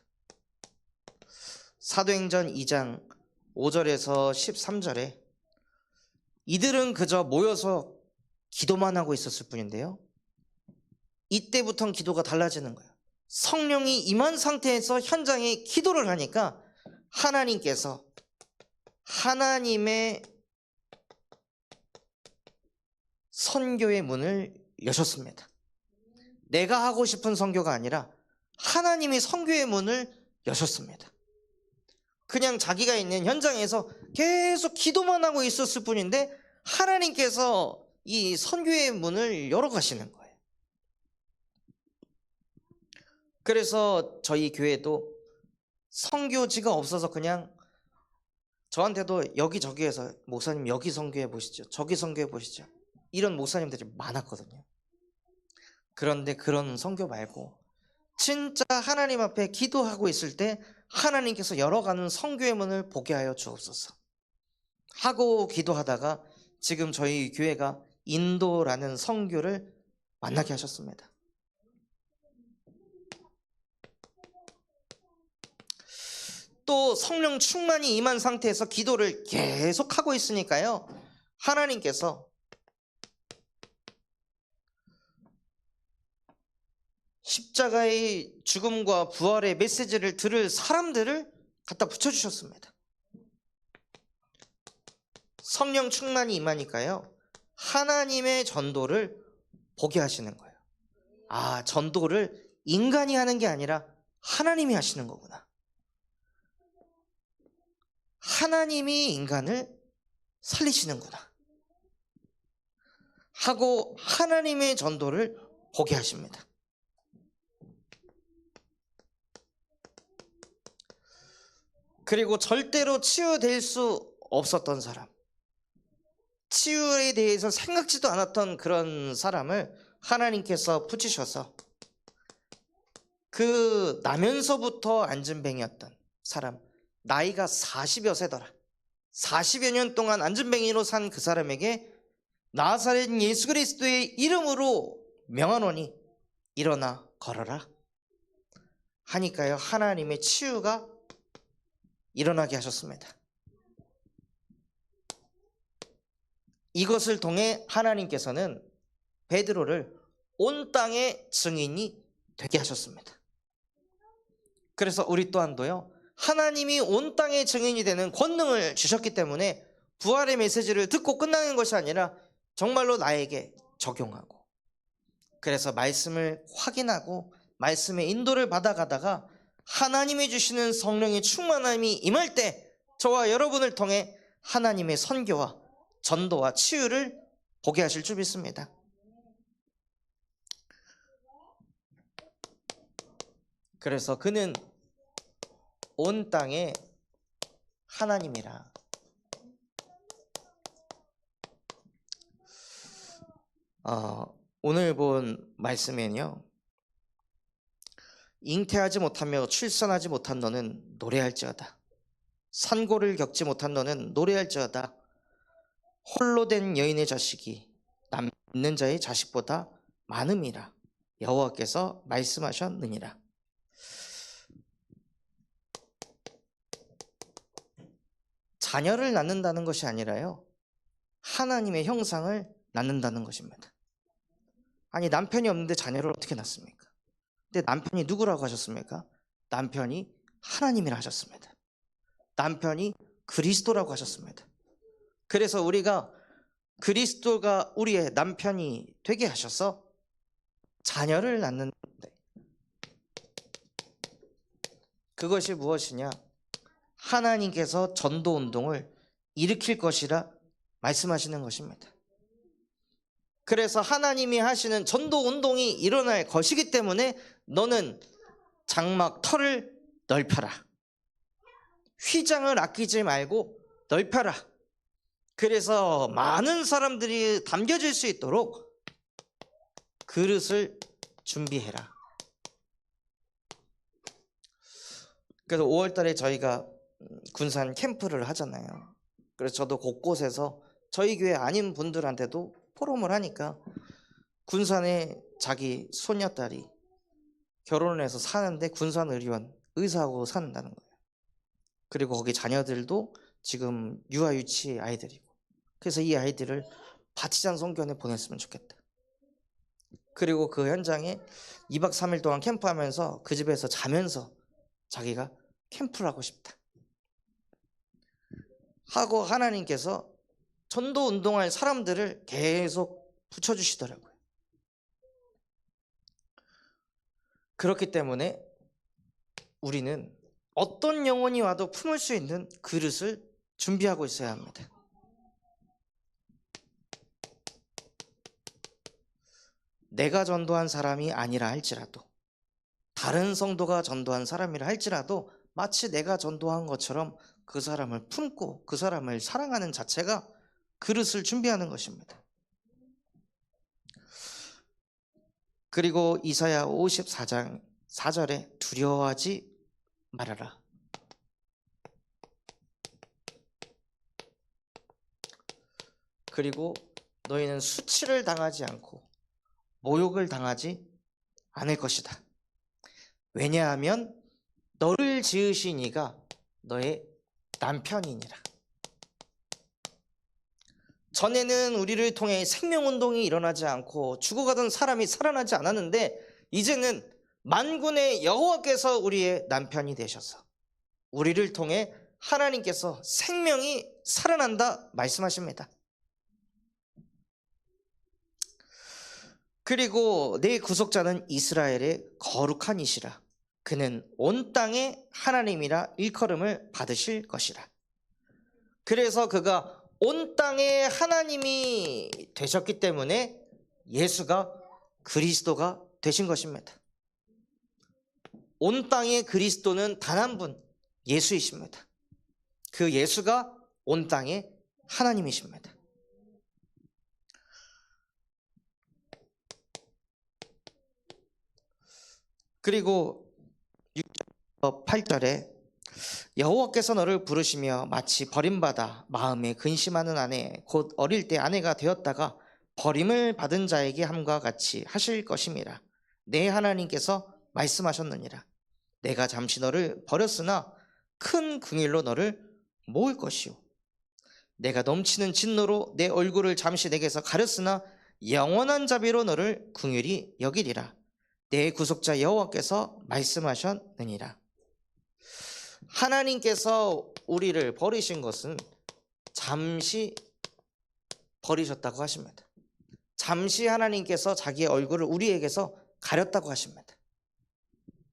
사도행전 2장 5절에서 13절에 이들은 그저 모여서 기도만 하고 있었을 뿐인데요. 이때부터는 기도가 달라지는 거예요. 성령이 임한 상태에서 현장에 기도를 하니까 하나님께서 하나님의 선교의 문을 여셨습니다. 내가 하고 싶은 선교가 아니라 하나님이 선교의 문을 여셨습니다. 그냥 자기가 있는 현장에서 계속 기도만 하고 있었을 뿐인데 하나님께서 이 선교의 문을 열어 가시는 거예요. 그래서 저희 교회도 선교지가 없어서 그냥 저한테도 여기저기에서 목사님 여기 선교해 보시죠, 저기 선교해 보시죠, 이런 목사님들이 많았거든요. 그런데 그런 선교 말고 진짜 하나님 앞에 기도하고 있을 때 하나님께서 열어가는 선교의 문을 보게 하여 주옵소서 하고 기도하다가 지금 저희 교회가 인도라는 선교를 만나게 하셨습니다. 또 성령 충만이 임한 상태에서 기도를 계속하고 있으니까요. 하나님께서 십자가의 죽음과 부활의 메시지를 들을 사람들을 갖다 붙여주셨습니다. 성령 충만이 임하니까요. 하나님의 전도를 보게 하시는 거예요. 전도를 인간이 하는 게 아니라 하나님이 하시는 거구나. 하나님이 인간을 살리시는구나 하고 하나님의 전도를 보게 하십니다. 그리고 절대로 치유될 수 없었던 사람, 치유에 대해서 생각지도 않았던 그런 사람을 하나님께서 붙이셔서 그 나면서부터 안진뱅이였던 사람, 나이가 40여 세더라. 40여 년 동안 안진뱅이로 산 그 사람에게 나사렛 예수 그리스도의 이름으로 명하노니 일어나 걸어라 하니까요. 하나님의 치유가 일어나게 하셨습니다. 이것을 통해 하나님께서는 베드로를 온 땅의 증인이 되게 하셨습니다. 그래서 우리 또한도요, 하나님이 온 땅의 증인이 되는 권능을 주셨기 때문에 부활의 메시지를 듣고 끝나는 것이 아니라 정말로 나에게 적용하고, 그래서 말씀을 확인하고 말씀의 인도를 받아가다가 하나님이 주시는 성령의 충만함이 임할 때 저와 여러분을 통해 하나님의 선교와 전도와 치유를 보게 하실 줄 믿습니다. 그래서 그는 온 땅의 하나님이라. 오늘 본 말씀에는요, 잉태하지 못하며 출산하지 못한 너는 노래할지어다. 산고를 겪지 못한 너는 노래할지어다. 홀로 된 여인의 자식이 남는 자의 자식보다 많음이라. 여호와께서 말씀하셨느니라. 자녀를 낳는다는 것이 아니라요, 하나님의 형상을 낳는다는 것입니다. 아니, 남편이 없는데 자녀를 어떻게 낳습니까? 근데 남편이 누구라고 하셨습니까? 남편이 하나님이라 하셨습니다. 남편이 그리스도라고 하셨습니다. 그래서 우리가 그리스도가 우리의 남편이 되게 하셔서 자녀를 낳는데, 그것이 무엇이냐? 하나님께서 전도 운동을 일으킬 것이라 말씀하시는 것입니다. 그래서 하나님이 하시는 전도 운동이 일어날 것이기 때문에 너는 장막 털을 넓혀라. 휘장을 아끼지 말고 넓혀라. 그래서 많은 사람들이 담겨질 수 있도록 그릇을 준비해라. 그래서 5월 달에 저희가 군산 캠프를 하잖아요. 그래서 저도 곳곳에서 저희 교회 아닌 분들한테도 포럼을 하니까 군산에 자기 손녀딸이 결혼을 해서 사는데 군산의료원 의사하고 산다는 거예요. 그리고 거기 자녀들도 지금 유아 유치 아이들이고, 그래서 이 아이들을 바치장 성견에 보냈으면 좋겠다. 그리고 그 현장에 2박 3일 동안 캠프하면서 그 집에서 자면서 자기가 캠프를 하고 싶다 하고 하나님께서 전도 운동할 사람들을 계속 붙여주시더라고요. 그렇기 때문에 우리는 어떤 영혼이 와도 품을 수 있는 그릇을 준비하고 있어야 합니다. 내가 전도한 사람이 아니라 할지라도, 다른 성도가 전도한 사람이라 할지라도 마치 내가 전도한 것처럼 그 사람을 품고 그 사람을 사랑하는 자체가 그릇을 준비하는 것입니다. 그리고 이사야 54장 4절에 두려워하지 말아라. 그리고 너희는 수치를 당하지 않고 모욕을 당하지 않을 것이다. 왜냐하면 너를 지으신 이가 너의 남편이니라. 전에는 우리를 통해 생명운동이 일어나지 않고 죽어가던 사람이 살아나지 않았는데, 이제는 만군의 여호와께서 우리의 남편이 되셔서 우리를 통해 하나님께서 생명이 살아난다 말씀하십니다. 그리고 내 구속자는 이스라엘의 거룩한 이시라. 그는 온 땅의 하나님이라 일컬음을 받으실 것이라. 그래서 그가 온 땅의 하나님이 되셨기 때문에 예수가 그리스도가 되신 것입니다. 온 땅의 그리스도는 단 한 분, 예수이십니다. 그 예수가 온 땅의 하나님이십니다. 그리고 6절 8절에 여호와께서 너를 부르시며 마치 버림받아 마음에 근심하는 아내, 곧 어릴 때 아내가 되었다가 버림을 받은 자에게 함과 같이 하실 것임이라. 내 하나님께서 말씀하셨느니라. 내가 잠시 너를 버렸으나 큰 긍휼로 너를 모을 것이요, 내가 넘치는 진노로 내 얼굴을 잠시 내게서 가렸으나 영원한 자비로 너를 긍휼히 여기리라. 내 구속자 여호와께서 말씀하셨느니라. 하나님께서 우리를 버리신 것은 잠시 버리셨다고 하십니다. 잠시 하나님께서 자기의 얼굴을 우리에게서 가렸다고 하십니다.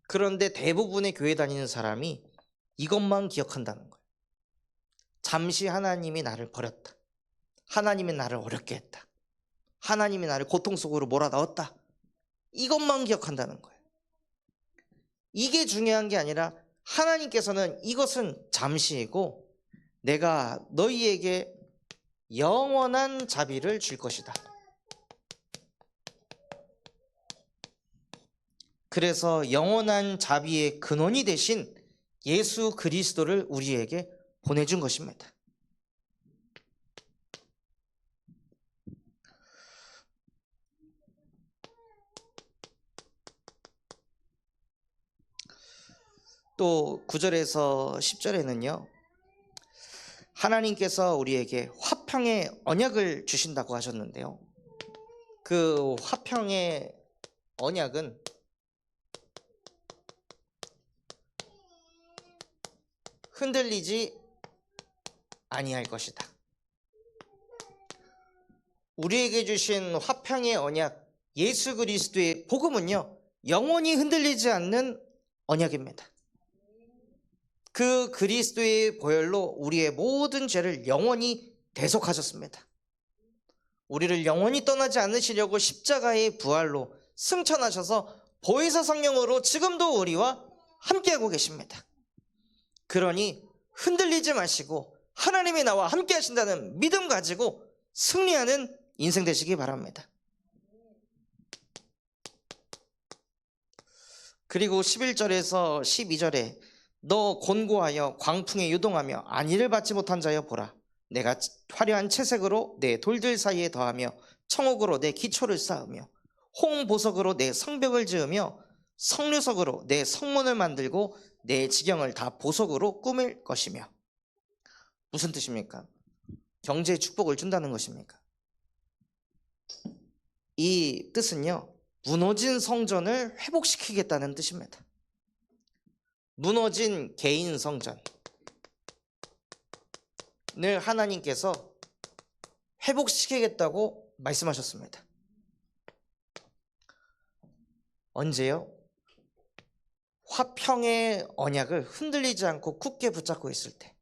그런데 대부분의 교회 다니는 사람이 이것만 기억한다는 거예요. 잠시 하나님이 나를 버렸다. 하나님이 나를 어렵게 했다. 하나님이 나를 고통 속으로 몰아넣었다. 이것만 기억한다는 거예요. 이게 중요한 게 아니라 하나님께서는 이것은 잠시이고 내가 너희에게 영원한 자비를 줄 것이다. 그래서 영원한 자비의 근원이 되신 예수 그리스도를 우리에게 보내준 것입니다. 또 9절에서 10절에는요, 하나님께서 우리에게 화평의 언약을 주신다고 하셨는데요, 그 화평의 언약은 흔들리지 아니할 것이다. 우리에게 주신 화평의 언약, 예수 그리스도의 복음은요, 영원히 흔들리지 않는 언약입니다. 그 그리스도의 보혈로 우리의 모든 죄를 영원히 대속하셨습니다. 우리를 영원히 떠나지 않으시려고 십자가의 부활로 승천하셔서 보혜사 성령으로 지금도 우리와 함께하고 계십니다. 그러니 흔들리지 마시고 하나님이 나와 함께 하신다는 믿음 가지고 승리하는 인생 되시기 바랍니다. 그리고 11절에서 12절에 너 곤고하여 광풍에 유동하며 안위를 받지 못한 자여 보라. 내가 화려한 채색으로 내 돌들 사이에 더하며 청옥으로 내 기초를 쌓으며 홍보석으로 내 성벽을 지으며 석류석으로 내 성문을 만들고 내 지경을 다 보석으로 꾸밀 것이며. 무슨 뜻입니까? 경제의 축복을 준다는 것입니까? 이 뜻은요, 무너진 성전을 회복시키겠다는 뜻입니다. 무너진 개인 성전을 하나님께서 회복시키겠다고 말씀하셨습니다. 언제요? 화평의 언약을 흔들리지 않고 굳게 붙잡고 있을 때.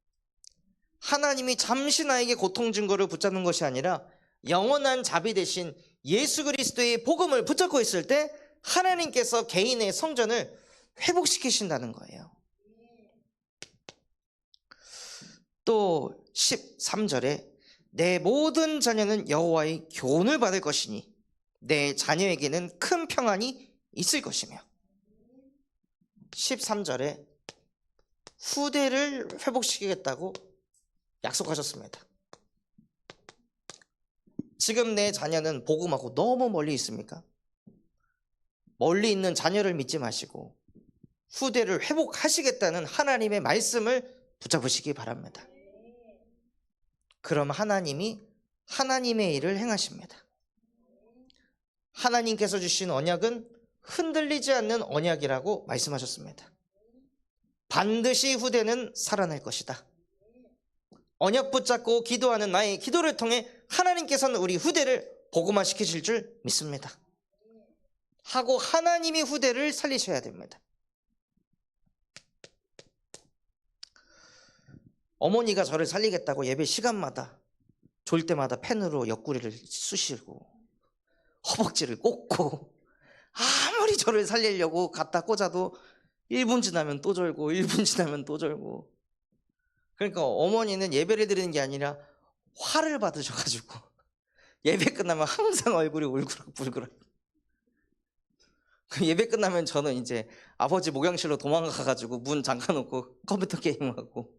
하나님이 잠시 나에게 고통 준 거를 붙잡는 것이 아니라 영원한 자비 대신 예수 그리스도의 복음을 붙잡고 있을 때 하나님께서 개인의 성전을 회복시키신다는 거예요. 또 13절에 내 모든 자녀는 여호와의 교훈을 받을 것이니 내 자녀에게는 큰 평안이 있을 것이며. 13절에 후대를 회복시키겠다고 약속하셨습니다. 지금 내 자녀는 복음하고 너무 멀리 있습니까? 멀리 있는 자녀를 믿지 마시고 후대를 회복하시겠다는 하나님의 말씀을 붙잡으시기 바랍니다. 그럼 하나님이 하나님의 일을 행하십니다. 하나님께서 주신 언약은 흔들리지 않는 언약이라고 말씀하셨습니다. 반드시 후대는 살아날 것이다. 언약 붙잡고 기도하는 나의 기도를 통해 하나님께서는 우리 후대를 복음화시키실 줄 믿습니다. 하고 하나님이 후대를 살리셔야 됩니다. 어머니가 저를 살리겠다고 예배 시간마다 졸 때마다 펜으로 옆구리를 쑤시고 허벅지를 꽂고 아무리 저를 살리려고 갖다 꽂아도 1분 지나면 또 졸고 1분 지나면 또 졸고. 그러니까 어머니는 예배를 드리는 게 아니라 화를 받으셔가지고 예배 끝나면 항상 얼굴이 울그락불그락. 예배 끝나면 저는 이제 아버지 목욕실로 도망가가지고 문 잠가놓고 컴퓨터 게임하고,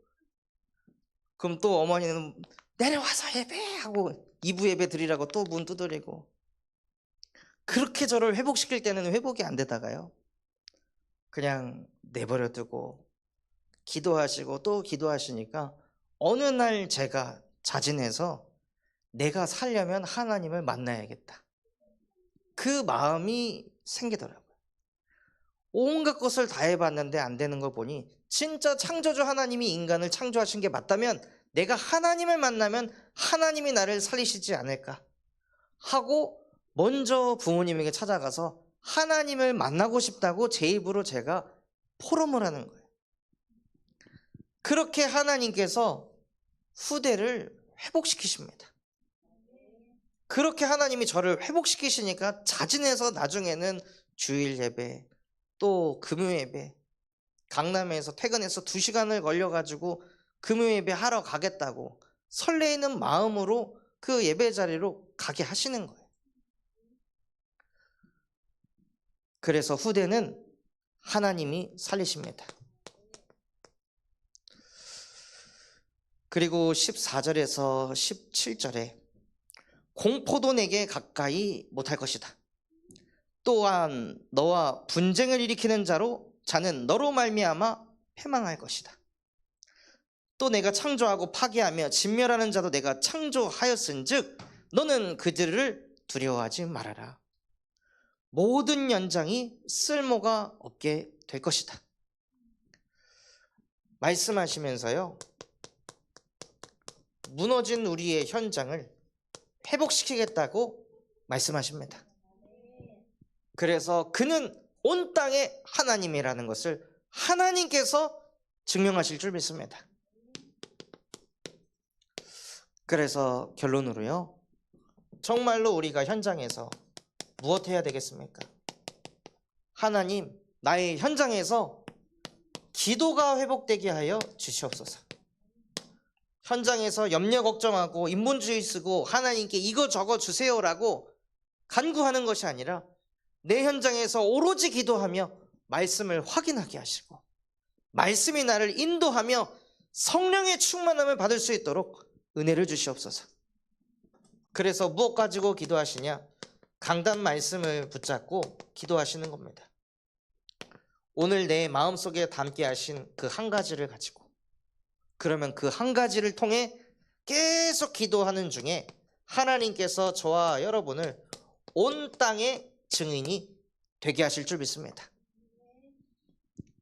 그럼 또 어머니는 내려와서 예배하고 2부 예배 드리라고 또 문 두드리고. 그렇게 저를 회복시킬 때는 회복이 안 되다가요, 그냥 내버려 두고 기도하시고 또 기도하시니까 어느 날 제가 자진해서 내가 살려면 하나님을 만나야겠다, 그 마음이 생기더라고요. 온갖 것을 다 해봤는데 안 되는 걸 보니 진짜 창조주 하나님이 인간을 창조하신 게 맞다면 내가 하나님을 만나면 하나님이 나를 살리시지 않을까 하고 먼저 부모님에게 찾아가서 하나님을 만나고 싶다고 제 입으로 제가 포럼을 하는 거예요. 그렇게 하나님께서 후대를 회복시키십니다. 그렇게 하나님이 저를 회복시키시니까 자진해서 나중에는 주일 예배, 또 금요 예배, 강남에서 퇴근해서 2시간을 걸려가지고 금요 예배 하러 가겠다고 설레이는 마음으로 그 예배 자리로 가게 하시는 거예요. 그래서 후대는 하나님이 살리십니다. 그리고 14절에서 17절에 공포도 내게 가까이 못할 것이다. 또한 너와 분쟁을 일으키는 자로 자는 너로 말미암아 패망할 것이다. 또 내가 창조하고 파괴하며 진멸하는 자도 내가 창조하였은즉 너는 그들을 두려워하지 말아라. 모든 연장이 쓸모가 없게 될 것이다. 말씀하시면서요, 무너진 우리의 현장을 회복시키겠다고 말씀하십니다. 그래서 그는 온 땅의 하나님이라는 것을 하나님께서 증명하실 줄 믿습니다. 그래서 결론으로요, 정말로 우리가 현장에서 무엇 해야 되겠습니까? 하나님, 나의 현장에서 기도가 회복되게 하여 주시옵소서. 현장에서 염려 걱정하고 인본주의 쓰고 하나님께 이거 저거 주세요라고 간구하는 것이 아니라 내 현장에서 오로지 기도하며 말씀을 확인하게 하시고 말씀이 나를 인도하며 성령의 충만함을 받을 수 있도록 은혜를 주시옵소서. 그래서 무엇 가지고 기도하시냐? 강단 말씀을 붙잡고 기도하시는 겁니다. 오늘 내 마음속에 담게 하신 그 한 가지를 가지고, 그러면 그 한 가지를 통해 계속 기도하는 중에 하나님께서 저와 여러분을 온 땅의 증인이 되게 하실 줄 믿습니다.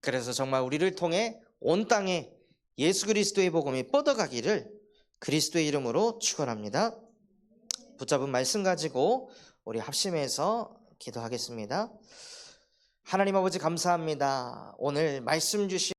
그래서 정말 우리를 통해 온 땅에 예수 그리스도의 복음이 뻗어가기를 그리스도의 이름으로 축원합니다. 붙잡은 말씀 가지고 우리 합심해서 기도하겠습니다. 하나님 아버지 감사합니다. 오늘 말씀 주신